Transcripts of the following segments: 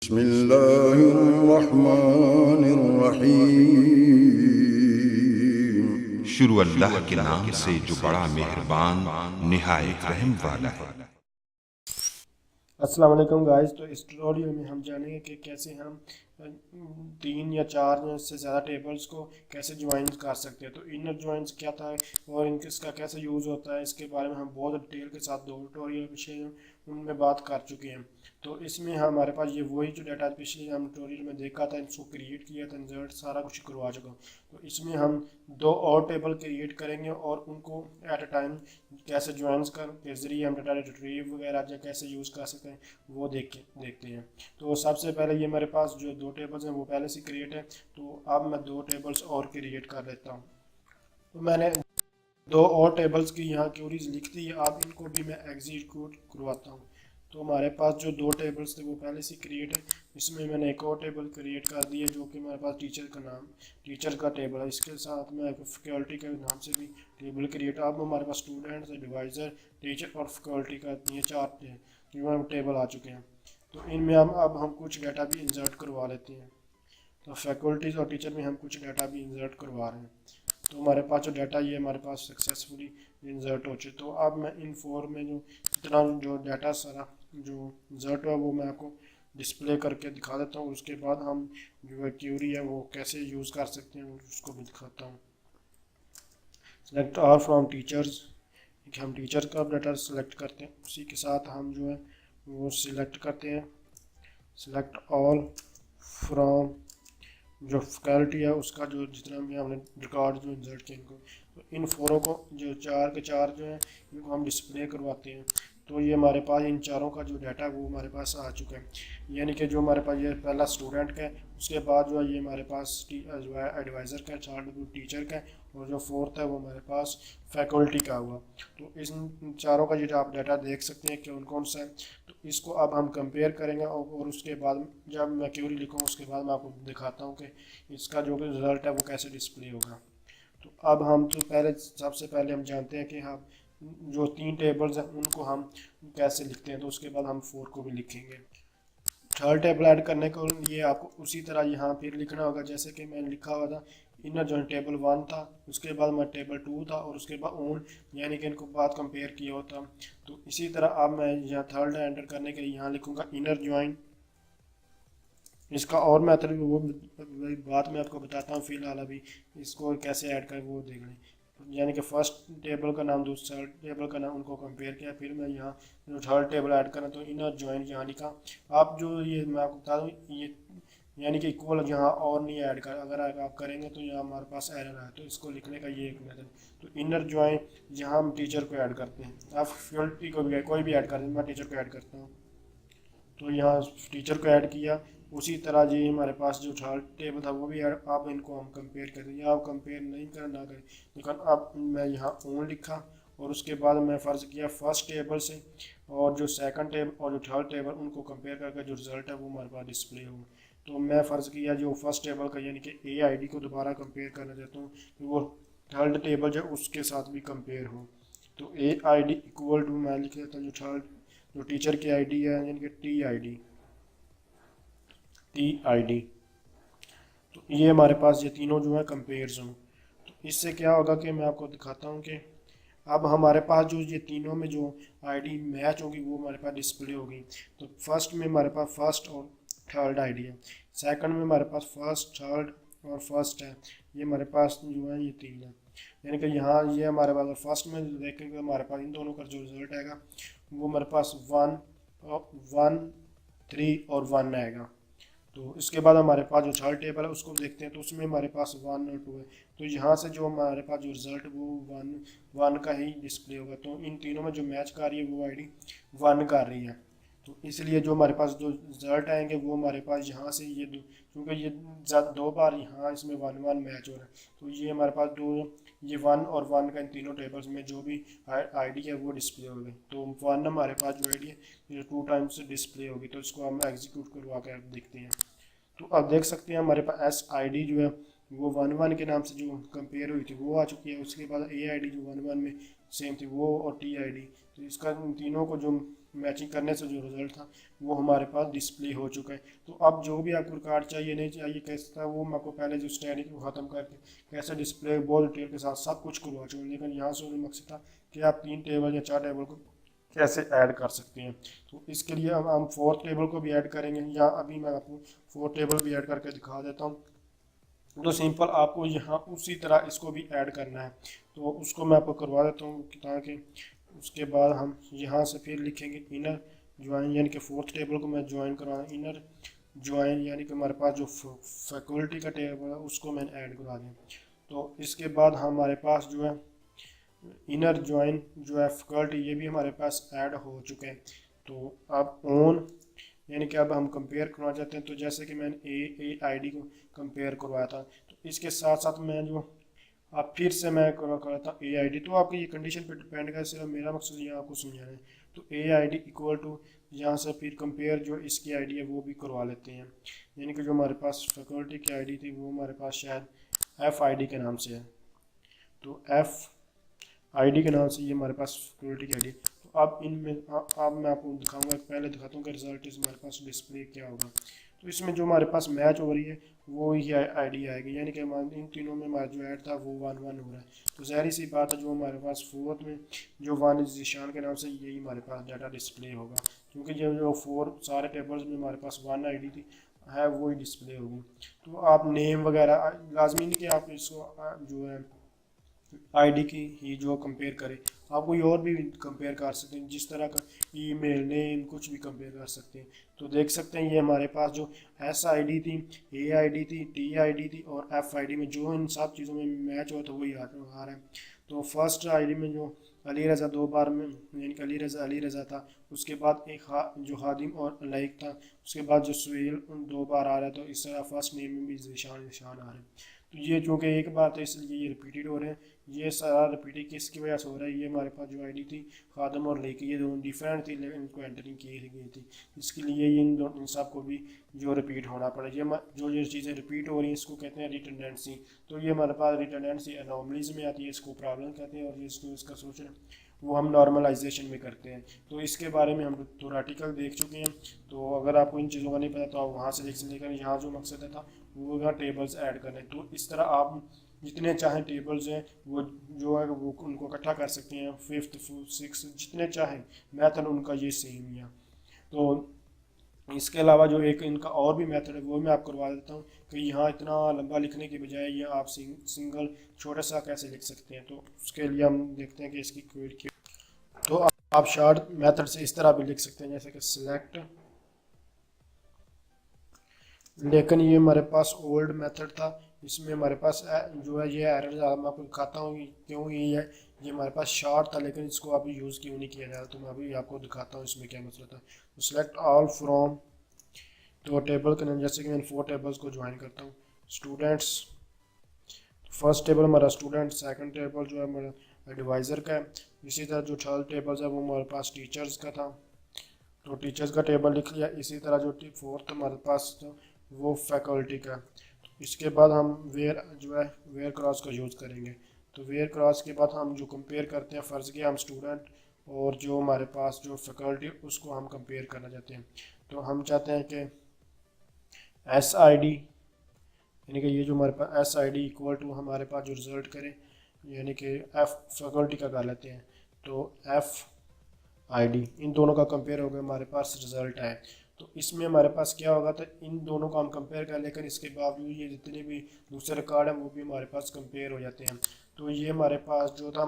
बिस्मिल्लाहिर्रहमानिर्रहीम। शुरू अल्लाह के नाम से जो बड़ा मेहरबान निहायत रहम वाला है। अस्सलाम वालेकुम गाइस। तो इस ट्यूटोरियल में हम जानेंगे कि कैसे हम तीन या चार या इससे ज़्यादा टेबल्स को कैसे ज्वाइन कर सकते हैं। तो इनर ज्वाइंस क्या था और इसका कैसे यूज़ होता है, इसके बारे में हम बहुत डिटेल के साथ दो ट्यूटोरियल पिछले उनमें बात कर चुके हैं। तो इसमें हमारे पास ये वही जो डाटा पिछले हम ट्यूटोरियल में देखा था, इसको क्रिएट किया था, इंसर्ट सारा कुछ करवा चुका हूँ। तो इसमें हम दो और टेबल क्रिएट करेंगे और उनको एट अ टाइम कैसे ज्वाइंस कर के ज़रिए हम डाटा रिट्रीव वगैरह या कैसे यूज़ कर सकते हैं वो देखते हैं। तो सबसे पहले ये मेरे पास जो दो टेबल्स हैं वो पहले से क्रिएट है, तो अब मैं दो टेबल्स और क्रिएट कर लेता हूँ। तो मैंने दो और टेबल्स की यहाँ क्यूरीज लिख दी है, अब इनको भी मैं एग्जीक्यूट करवाता हूँ। तो हमारे पास जो दो टेबल्स थे वो पहले से क्रिएट है, इसमें मैंने एक और टेबल क्रिएट कर दी है जो कि मेरे पास टीचर का टेबल है। इसके साथ मैं फैकल्टी के नाम से भी टेबल क्रिएट। अब हमारे पास स्टूडेंट्स, एडवाइज़र, टीचर और फैकल्टी का ये चार टेबल आ चुके हैं। तो इनमें अब हम कुछ डाटा भी इंसर्ट करवा लेते हैं। तो फैकल्टीज और टीचर में हम कुछ डाटा भी इंसर्ट करवा रहे हैं। तो हमारे पास जो डाटा ये हमारे पास सक्सेसफुली इंसर्ट हो चुके। तो अब मैं इन फोर में जो इतना जो डाटा सारा जो इंसर्ट हुआ वो मैं आपको डिस्प्ले करके दिखा देता हूँ। उसके बाद हम जो है क्यूरी है वो कैसे यूज़ कर सकते हैं उसको भी दिखाता हूँ। सेलेक्ट ऑल फ्रॉम टीचर्स, हम टीचर का डाटा सेलेक्ट करते हैं, उसी के साथ हम जो है वो सिलेक्ट करते हैं सेलेक्ट ऑल फ्रॉम जो फैकल्टी है उसका जो जितना भी हमने रिकॉर्ड जो इंसर्ट किए इनको। तो इन फोरों को जो चार के चार जो है इनको हम डिस्प्ले करवाते हैं। तो ये हमारे पास इन चारों का जो डाटा है वो हमारे पास आ चुका है। यानी कि जो हमारे पास ये पहला स्टूडेंट का है, उसके बाद जो है ये हमारे पास जो है एडवाइज़र का है, थर्ड टीचर का है और जो फोर्थ है वो हमारे पास फैकल्टी का हुआ। तो इस चारों का जो आप डाटा देख सकते हैं कि कौन कौन सा है। तो इसको अब हम कंपेयर करेंगे और उसके बाद जब मैं क्यूरी लिखूँ उसके बाद मैं आपको दिखाता हूँ कि इसका जो रिज़ल्ट है वो कैसे डिस्प्ले होगा। तो अब हम तो सबसे पहले हम जानते हैं कि हम जो तीन टेबल्स हैं उनको हम कैसे लिखते हैं। तो उसके बाद हम फोर को भी लिखेंगे। थर्ड टेबल ऐड करने को ये आपको उसी तरह यहाँ फिर लिखना होगा जैसे कि मैंने लिखा हुआ था। इनर जो टेबल वन था, उसके बाद मैं टेबल टू था और उसके बाद ओन, यानी कि इनको बाद कंपेयर किया होता। तो इसी तरह अब मैं यहाँ थर्ड एंटर करने के लिए यहाँ लिखूँगा इनर ज्वाइन। इसका और मेथड भी वो बात मैं आपको बताता हूँ, फिलहाल अभी इसको कैसे ऐड करें वो देख लें। यानी कि फर्स्ट टेबल का नाम दूसरा टेबल का नाम उनको कंपेयर किया, फिर मैं यहाँ जो थर्ड टेबल ऐड करना तो इनर ज्वाइन यहाँ लिखा। आप जो ये मैं आपको बता दूँ ये यानी कि इक्वल यहाँ और नहीं ऐड कर, अगर आप करेंगे तो यहाँ हमारे पास एरर है। तो इसको लिखने का ये एक मेथड। तो इनर ज्वाइन यहाँ हम टीचर को ऐड करते हैं, आप फैकल्टी को भी कोई भी ऐड कर दें, मैं टीचर को ऐड करता हूँ। तो यहाँ टीचर को ऐड किया। उसी तरह जी हमारे पास जो थर्ड टेबल था वो भी ऐड। अब इनको हम कंपेयर करें या आप कंपेयर नहीं करें ना करें, लेकिन अब मैं यहाँ ओन लिखा और उसके बाद मैं फ़र्ज़ किया फर्स्ट टेबल से और जो सेकंड टेबल और जो थर्ड टेबल उनको कंपेयर करके जो रिज़ल्ट है वो हमारे पास डिस्प्ले हो। तो मैं फ़र्ज़ किया जो फर्स्ट टेबल का यानी कि AID को दोबारा कंपेयर करना चाहता हूँ कि वो थर्ड टेबल जो उसके साथ भी कंपेयर हो। तो AID इक्वल टू मैं लिख देता हूँ जो थर्ड जो टीचर की ID है यानी कि TID। तो ये हमारे पास ये तीनों जो है कंपेयर्स हों। तो इससे क्या होगा कि मैं आपको दिखाता हूँ कि अब हमारे पास जो ये तीनों में जो ID मैच होगी वो हमारे पास डिस्प्ले होगी। तो फर्स्ट में हमारे पास फर्स्ट और थर्ड ID है, सेकंड में हमारे पास फर्स्ट थर्ड और फर्स्ट है, ये हमारे पास जो है ये तीन है। यानी कि यहाँ ये हमारे पास फर्स्ट में देखेंगे हमारे पास इन दोनों का जो रिजल्ट आएगा वो हमारे पास 1 1 3 और 1 आएगा। तो इसके बाद हमारे पास जो थर्ड टेबल है उसको देखते हैं, तो उसमें हमारे पास 1 और 2 है। तो यहाँ से जो हमारे पास जो रिज़ल्ट वो 1 का ही डिस्प्ले होगा। तो इन तीनों में जो मैच कर रही है वो ID 1 कर रही है। तो इसलिए जो हमारे पास जो रिज़ल्ट आएंगे वो हमारे पास यहाँ से ये क्योंकि ये ज़्यादा दो बार यहाँ इसमें 1 1 मैच हो रहा है। तो ये हमारे पास ये 1 और 1 का इन तीनों टेबल्स में जो भी ID है वो डिस्प्ले होगी। तो 1 हमारे पास जो ID है ये 2 टाइम्स डिस्प्ले होगी। तो इसको हम एग्जीक्यूट करवा कर देखते हैं। तो अब देख सकते हैं हमारे पास SID जो है वो 1 1 के नाम से जो कंपेयर हुई थी वो आ चुकी है। उसके बाद AID जो 1 1 में सेम थी वो और TID। तो इसका इन तीनों को जो मैचिंग करने से जो रिजल्ट था वो हमारे पास डिस्प्ले हो चुका है। तो अब जो भी आपको रिकॉर्ड चाहिए नहीं चाहिए कैसा था वो मैं आपको पहले जो स्टडी को ख़त्म करके कैसे डिस्प्ले बॉल डिटेल के साथ सब कुछ करवा चुका हूँ, लेकिन यहाँ से उन्हें मकसद था कि आप 3 टेबल या 4 टेबल को कैसे ऐड कर सकते हैं। तो इसके लिए अब हम 4th टेबल को भी ऐड करेंगे, या अभी मैं आपको 4th टेबल भी ऐड करके दिखा देता हूँ। तो सिंपल आपको यहाँ उसी तरह इसको भी ऐड करना है, तो उसको मैं आपको करवा देता हूँ ताकि उसके बाद हम यहाँ से फिर लिखेंगे इनर ज्वाइन, यानी कि 4th टेबल को मैं ज्वाइन करवाना, इनर ज्वाइन यानी कि हमारे पास जो फैकल्टी का टेबल है उसको मैंने ऐड करवा दिया। तो इसके बाद हमारे पास जो है इनर ज्वाइन जो है फैकल्टी ये भी हमारे पास ऐड हो चुके हैं। तो अब ऑन यानी कि अब हम कंपेयर करना चाहते हैं, तो जैसे कि मैंने ए आई डी को कंपेयर करवाया था, तो इसके साथ साथ मैं जो अब फिर से मैं करता हूँ ए आई डी। तो आपकी ये कंडीशन पे डिपेंड कर, सिर्फ मेरा मकसद यहाँ आपको समझाना है। तो ए आई डी इक्वल टू यहाँ से फिर कंपेयर जो इसकी आई डी है वो भी करवा लेते हैं, यानी कि जो हमारे पास फैकल्टी की आई डी थी वो हमारे पास शायद एफ आई डी के नाम से है। तो एफ आई डी के नाम से ये हमारे पास फैकल्टी की आई डी। तो अब इनमें अब मैं आपको दिखाऊंगा, पहले दिखाता हूँ कि रिजल्ट इस हमारे पास डिस्प्ले क्या होगा। तो इसमें जो हमारे पास मैच हो रही है वो ही आईडी आएगी, यानी कि इन तीनों में हमारा जो ऐड था वो 1-1 हो रहा है। तो ज़ाहिर सी बात है जो हमारे पास 4th में जो 1 ज़ीशान के नाम से यही हमारे पास डाटा डिस्प्ले होगा, क्योंकि जो 4 सारे टेबल्स में हमारे पास 1 आईडी थी है वही डिस्प्ले होगी। तो आप नेम वगैरह लाजमी नहीं कि आप इसको जो है आईडी की ही जो कंपेयर करें, आप कोई और भी कंपेयर कर सकते हैं, जिस तरह का ईमेल नेम कुछ भी कंपेयर कर सकते हैं। तो देख सकते हैं ये हमारे पास जो एस आई डी थी, ए आई डी थी, टी आई डी थी और एफ आई डी में जो इन सब चीज़ों में मैच हुआ था वही आ रहा है। तो फर्स्ट आई डी में जो अली रज़ा 2 बार में यानी कि अली रज़ा था, उसके बाद एक जो हादिम और लाइक था, उसके बाद जो सुहेल 2 बार आ रहा है। तो इस तरह फर्स्ट नेम में भी निशान आ रहे हैं। तो ये चूँकि एक बात है इसलिए ये रिपीटेड हो रहे हैं। ये सारा रिपीटेड किसकी वजह से हो रहा है, ये हमारे पास जो आईडी थी खादम और लेके ये दोनों डिफरेंट थी लेकिन इनको एंटरिंग की गई थी, इसके लिए इन सब को भी जो रिपीट होना पड़े। ये चीज़ें रिपीट हो रही हैं इसको कहते हैं रिटर्डेंसी। तो ये हमारे पास रिटर्डेंसी एनोमलीज में आती है, इसको प्रॉब्लम कहते हैं, और इसको इसका सोचना वो हम नॉर्मलाइजेशन में करते हैं। तो इसके बारे में हम थोराटिकल देख चुके हैं। तो अगर आपको इन चीज़ों का नहीं पता तो आप वहाँ से देख सकते हैं। यहाँ जो मकसद था वो यहाँ टेबल्स ऐड करने। तो इस तरह आप जितने चाहें टेबल्स हैं वो जो है वो उनको इकट्ठा कर सकते हैं, 5th 6 जितने चाहें, मेथड उनका ये सेम ही है। तो इसके अलावा जो एक इनका और भी मेथड है वो मैं आपको करवा देता हूँ कि यहाँ इतना लंबा लिखने के बजाय ये आप सिंगल छोटा सा कैसे लिख सकते हैं। तो उसके लिए हम देखते हैं कि इसकी क्वेरी तो आप शॉर्ट मेथड से इस तरह भी लिख सकते हैं, जैसे कि सिलेक्ट, लेकिन ये हमारे पास ओल्ड मेथड था, इसमें हमारे पास जो है ये एरर मैं आपको दिखाता हूँ क्यों ये हमारे पास शॉर्ट था लेकिन इसको अभी यूज़ क्यों नहीं किया जा रहा। तो मैं अभी आपको दिखाता हूँ इसमें क्या मसला था। तो सिलेक्ट ऑल फ्रॉम, तो टेबल के नाम जैसे कि मैंने 4 टेबल्स को ज्वाइन करता हूँ। स्टूडेंट्स, फर्स्ट टेबल हमारा स्टूडेंट, सेकंड टेबल जो है हमारा एडवाइज़र का है। इसी तरह जो 3rd टेबल्स है वो हमारे पास टीचर्स का था, तो टीचर्स का टेबल लिख लिया। इसी तरह जो 4th हमारे पास था वो फैकल्टी का। इसके बाद हम वेयर जो है वेयर क्रॉस का यूज़ करेंगे। तो वेयर क्रॉस के बाद हम जो कंपेयर करते हैं, फ़र्ज़ किया हम स्टूडेंट और जो हमारे पास जो फैकल्टी उसको हम कंपेयर करना चाहते हैं। तो हम चाहते हैं कि एस आई डी यानी कि ये जो हमारे पास S I D equal to हमारे पास जो रिज़ल्ट करें, यानी कि एफ फैकल्टी का कर लेते हैं। तो एफ आई डी इन दोनों का कंपेयर हो गया, हमारे पास रिज़ल्ट है। तो इसमें हमारे पास क्या होगा, तो इन दोनों को हम कंपेयर कर, लेकिन इसके बावजूद ये जितने भी दूसरे रिकॉर्ड हैं वो भी हमारे पास कंपेयर हो जाते हैं। तो ये हमारे पास जो था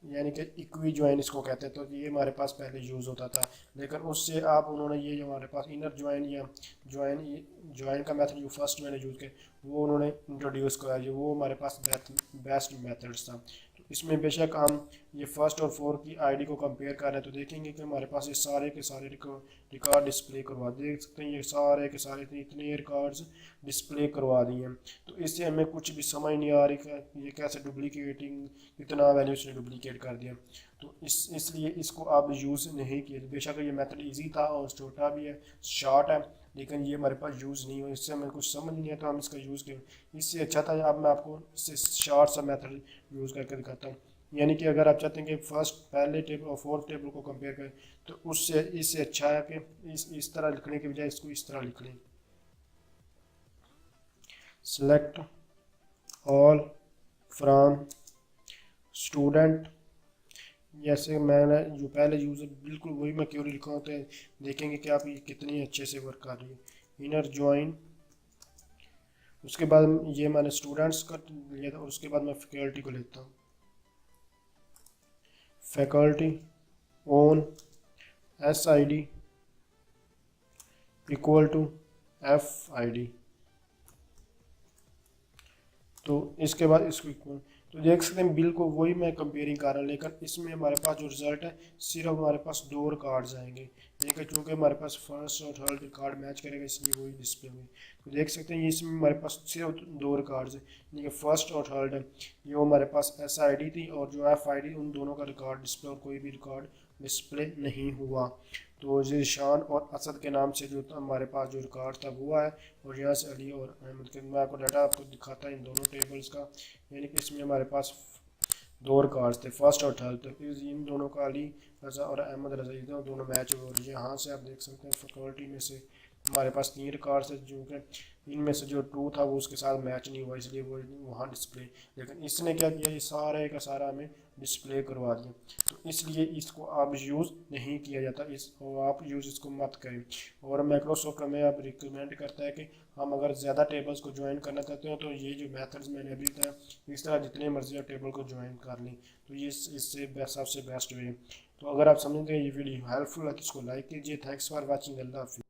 यानी कि इक्वी ज्वाइन इसको कहते हैं, तो ये हमारे पास पहले यूज़ होता था, लेकिन उससे आप उन्होंने ये जो हमारे पास इनर ज्वाइन या ज्वाइन का मेथड जो फर्स्ट मैंने यूज़ किया वो उन्होंने इंट्रोड्यूस करा, जो वो हमारे पास बेस्ट मेथड्स था। इसमें बेशक हम ये फर्स्ट और 4 की आईडी को कंपेयर कर रहे हैं, तो देखेंगे कि हमारे पास ये सारे के सारे रिकॉर्ड डिस्प्ले करवा, देख सकते हैं ये सारे के सारे इतने रिकॉर्ड्स डिस्प्ले करवा दिए हैं। तो इससे हमें कुछ भी समझ नहीं आ रही कि ये कैसे डुप्लीकेटिंग इतना वैल्यू इसने डुप्लीकेट कर दिया। तो इसलिए इसको आप यूज़ नहीं किए। बेशक ये मेथड ईजी था और छोटा भी है, शॉर्ट है, लेकिन ये हमारे पास यूज़ नहीं हो, इससे हमें कुछ समझ नहीं आता, हम इसका यूज़ करें। इससे अच्छा था अब मैं आपको इससे शॉर्ट सा मेथड यूज़ करके दिखाता हूँ। यानी कि अगर आप चाहते हैं कि फर्स्ट पहले टेबल और फोर्थ टेबल को कंपेयर करें तो उससे इससे अच्छा है कि इस तरह लिखने के बजाय इसको इस तरह लिख लें। सेलेक्ट ऑल फ्रॉम स्टूडेंट, जैसे मैंने जो पहले यूज़र बिल्कुल वही मैं क्योरी लिखा हूँ, तो देखेंगे कि आप ये कितनी अच्छे से वर्क कर रही है। इनर ज्वाइन, उसके बाद ये मैंने स्टूडेंट्स का लिया था और उसके बाद मैं फैकल्टी को लेता हूँ। Faculty on S I D equal to F I D, तो इसके बाद इसको इक्वल, तो देख सकते हैं बिल्कुल वही मैं कंपेयरिंग कर रहा हूँ, लेकिन इसमें हमारे पास जो रिजल्ट है सिर्फ हमारे पास 2 रिकॉर्ड्स आएंगे, लेकिन चूँकि हमारे पास फर्स्ट और थर्ड रिकॉर्ड मैच करेगा इसलिए वही डिस्प्ले में। तो देख सकते हैं ये इसमें हमारे पास सिर्फ 2 रिकॉर्ड्स हैं, यानी कि फर्स्ट और थर्ड है, जो हमारे पास एस आई डी थी और जो एफ आई डी, उन दोनों का रिकॉर्ड डिस्प्ले और कोई भी रिकॉर्ड डिस्प्ले नहीं हुआ। तो ज़ीशान और असद के नाम से जो हमारे पास जो रिकॉर्ड था वो है, और यहाँ से अली और अहमद के, मैं आपको डाटा आपको दिखाता है इन दोनों टेबल्स का, यानी कि इसमें हमारे पास 2 रिकॉर्ड्स थे फर्स्ट और थर्ड, तो इन दोनों का अली रज़ा और अहमद रज़ा ये दोनों मैच हुए, और यहाँ से आप देख सकते हैं फैकल्टी में से हमारे पास 3 रिकॉर्ड्स थे, जो कि इनमें से जो 2 था वो उसके साथ मैच नहीं हुआ, इसलिए वो वहाँ डिस्प्ले, लेकिन इसने क्या किया, ये सारे का सारा हमें डिस्प्ले करवा दिया। तो इसलिए इसको आप यूज़ नहीं किया जाता, आप यूज़ इसको मत करें। और माइक्रोसॉफ्ट हमें अब रिकमेंड करता है कि हम अगर ज़्यादा टेबल्स को ज्वाइन करना चाहते हो तो ये जो मेथड्स मैंने अभी बताया इस तरह जितने मर्जी आप टेबल को ज्वाइन कर लें, तो ये इससे सबसे बेस्ट वे। तो अगर आप समझते हैं ये वीडियो हेल्पफुल है तो इसको लाइक कीजिए। Thanks for watching. अल्लाह हाफिज़।